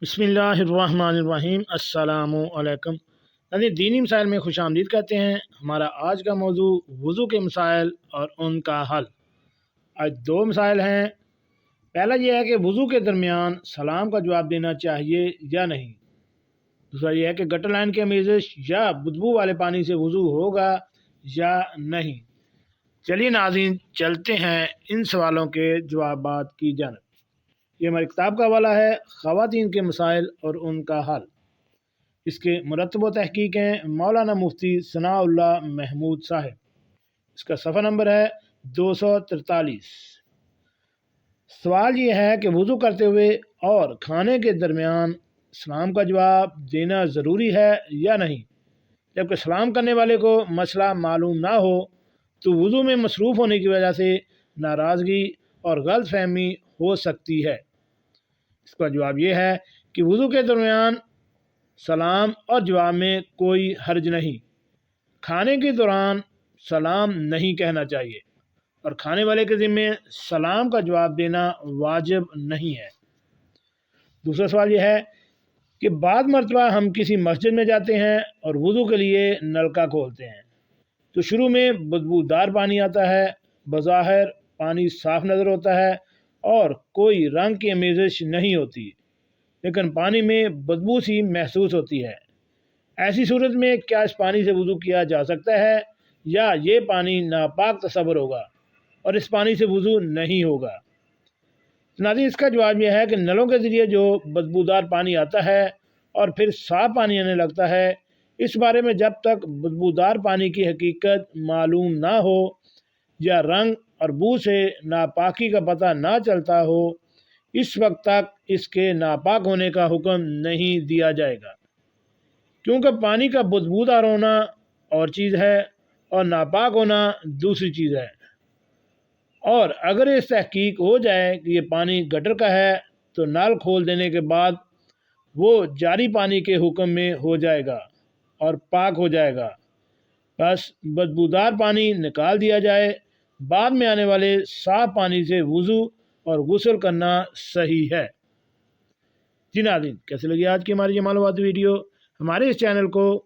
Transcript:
بسم اللہ الرحمن الرحیم۔ السلام علیکم ناظرین، دینی مسائل میں خوش آمدید کہتے ہیں۔ ہمارا آج کا موضوع وضو کے مسائل اور ان کا حل۔ آج دو مسائل ہیں۔ پہلا یہ ہے کہ وضو کے درمیان سلام کا جواب دینا چاہیے یا نہیں۔ دوسرا یہ ہے کہ گٹر لائن کی آمیزش یا بدبو والے پانی سے وضو ہوگا یا نہیں۔ چلیے ناظرین، چلتے ہیں ان سوالوں کے جوابات کی جانب۔ یہ ہماری کتاب کا حوالہ ہے، خواتین کے مسائل اور ان کا حل۔ اس کے مرتب و تحقیق ہیں مولانا مفتی ثناء اللہ محمود صاحب۔ اس کا صفحہ نمبر ہے 243۔ سوال یہ ہے کہ وضو کرتے ہوئے اور کھانے کے درمیان سلام کا جواب دینا ضروری ہے یا نہیں۔ جبکہ سلام کرنے والے کو مسئلہ معلوم نہ ہو تو وضو میں مصروف ہونے کی وجہ سے ناراضگی اور غلط فہمی ہو سکتی ہے۔ اس کا جواب یہ ہے کہ وضو کے درمیان سلام اور جواب میں کوئی حرج نہیں۔ کھانے کے دوران سلام نہیں کہنا چاہیے اور کھانے والے کے ذمے سلام کا جواب دینا واجب نہیں ہے۔ دوسرا سوال یہ ہے کہ بعض مرتبہ ہم کسی مسجد میں جاتے ہیں اور وضو کے لیے نلکا کھولتے ہیں تو شروع میں بدبودار پانی آتا ہے۔ بظاہر پانی صاف نظر ہوتا ہے اور کوئی رنگ کی آمیزش نہیں ہوتی، لیکن پانی میں بدبو سی محسوس ہوتی ہے۔ ایسی صورت میں کیا اس پانی سے وضو کیا جا سکتا ہے یا یہ پانی ناپاک تصور ہوگا اور اس پانی سے وضو نہیں ہوگا؟ ناظرین، اس کا جواب یہ ہے کہ نلوں کے ذریعے جو بدبودار پانی آتا ہے اور پھر صاف پانی آنے لگتا ہے، اس بارے میں جب تک بدبودار پانی کی حقیقت معلوم نہ ہو یا رنگ اور بو سے ناپاکی کا پتہ نہ چلتا ہو، اس وقت تک اس کے ناپاک ہونے کا حکم نہیں دیا جائے گا، کیونکہ پانی کا بدبودار ہونا اور چیز ہے اور ناپاک ہونا دوسری چیز ہے۔ اور اگر اس تحقیق ہو جائے کہ یہ پانی گٹر کا ہے تو نل کھول دینے کے بعد وہ جاری پانی کے حکم میں ہو جائے گا اور پاک ہو جائے گا۔ بس بدبودار پانی نکال دیا جائے، بعد میں آنے والے صاف پانی سے وضو اور غسل کرنا صحیح ہے۔ جی ناظرین، کیسے لگی آج کی ہماری یہ معلوماتی ویڈیو؟ ہمارے اس چینل کو